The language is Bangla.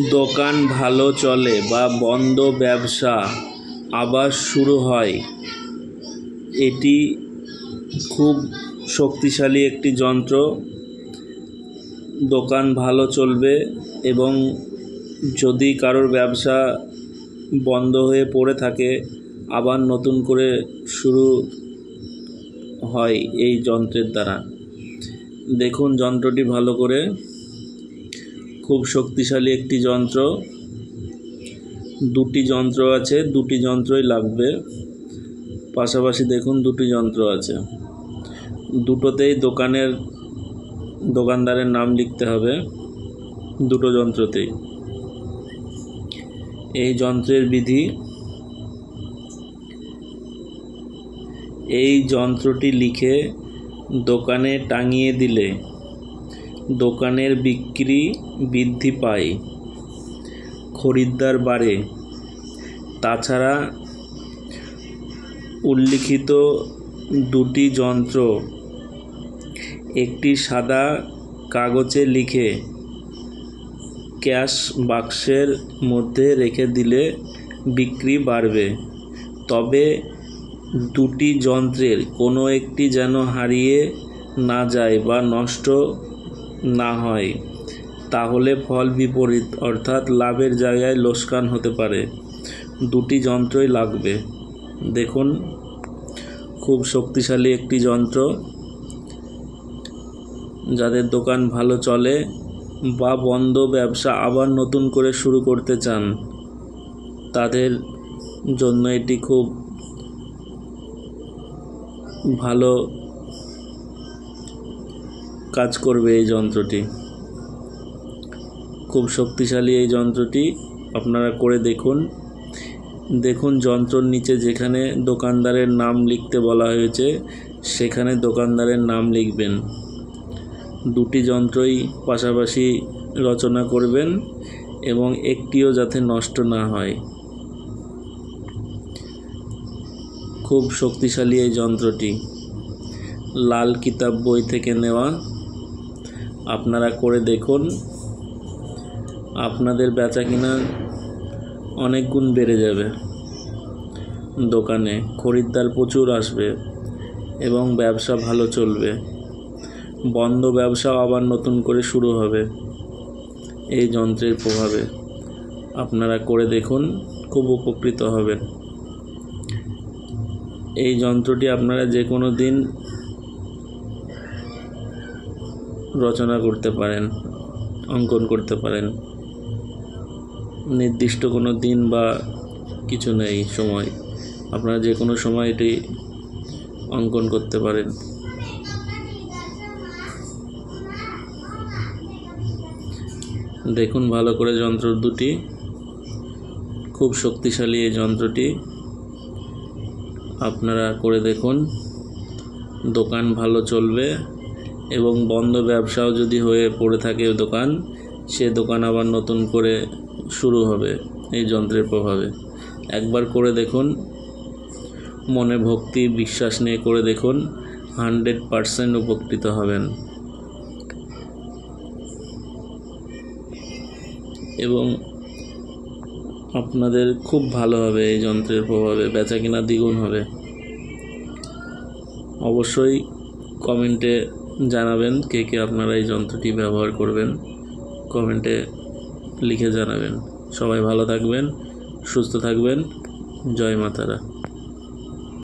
দোকান ভালো চলে বা বন্ধ ব্যবসা আবার শুরু হয়, এটি খুব শক্তিশালী একটি যন্ত্র। দোকান ভালো চলবে এবং যদি কারোর ব্যবসা বন্ধ হয়ে পড়ে থাকে আবার নতুন করে শুরু হয় এই যন্ত্রের দ্বারা। দেখুন যন্ত্রটি ভালো করে, খুব শক্তিশালী একটি যন্ত্র। দুটি যন্ত্র আছে, দুটি যন্ত্রই লাগবে। পাশাপাশি দেখুন দুটি যন্ত্র আছে, দুটোতেই দোকানদারের নাম লিখতে হবে, দুটো যন্ত্রতেই। এই যন্ত্রের বিধি, এই যন্ত্রটি লিখে দোকানে টাঙিয়ে দিলে দোকানের বিক্রি বৃদ্ধি পায়, খরিদ্দার বাড়ে। তাছাড়া উল্লিখিত দুটি যন্ত্র একটি সাদা কাগজে লিখে ক্যাশ বাক্সের মধ্যে রেখে দিলে বিক্রি বাড়বে। তবে দুটি যন্ত্রের কোনো একটি যেন হারিয়ে না যায় বা নষ্ট না হয়, তাহলে ফল বিপরীত, অর্থাৎ লাভের জায়গায় লোকসান হতে পারে। দুটি যন্ত্রই লাগবে। দেখুন খুব শক্তিশালী একটি যন্ত্র। যাদের দোকান ভালো চলে বা বন্ধ ব্যবসা আবার নতুন করে শুরু করতে চান, তাদের জন্য এটি খুব ভালো কাজ করবে। এই যন্ত্রটি খুব শক্তিশালী। এই যন্ত্রটি আপনারা করে দেখুন। দেখুন যন্ত্রর নিচে যেখানে দোকানদারের নাম লিখতে বলা হয়েছে সেখানে দোকানদারের নাম লিখবেন। দুটি যন্ত্রই পাশাপাশি রচনা করবেন এবং একটিও যাতে নষ্ট না হয়। খুব শক্তিশালী এই যন্ত্রটি, লাল কিতাব বই থেকে নেওয়া। আপনারা করে দেখুন, আপনাদের বেচাকেনা অনেক গুণ বেড়ে যাবে। দোকানে খরিদ্দার প্রচুর আসবে এবং ব্যবসা ভালো চলবে। বন্ধ ব্যবসাও আবার নতুন করে শুরু হবে এই যন্ত্রের প্রভাবে। আপনারা করে দেখুন, খুব উপকৃত হবেন। এই যন্ত্রটি আপনারা যে কোনো দিন রচনা করতে পারেন, অঙ্কন করতে পারেন। নির্দিষ্ট কোনো দিন বা কিছু নেই সময়, আপনারা যে কোনো সময় এটি অঙ্কন করতে পারেন। দেখুন ভালো করে যন্ত্র দুটি, খুব শক্তিশালী এই যন্ত্রটি। আপনারা করে দেখুন, দোকান ভালো চলবে এবং বন্ধ ব্যবসাও যদি হয়ে পড়ে থাকে দোকান, সে দোকান আবার নতুন করে শুরু হবে এই যন্ত্রের প্রভাবে। একবার করে দেখুন, মনে ভক্তি বিশ্বাস নিয়ে করে দেখুন, 100% উপকৃত হবেন এবং আপনাদের খুব ভালো হবে। এই যন্ত্রের প্রভাবে বেচাকেনা দ্বিগুণ হবে। অবশ্যই কমেন্টে জানাবেন কে কে আপনারা এই যন্ত্রটি ব্যবহার করবেন, কমেন্টে লিখে জানাবেন। সবাই ভালো থাকবেন, সুস্থ থাকবেন। জয় মা তারা।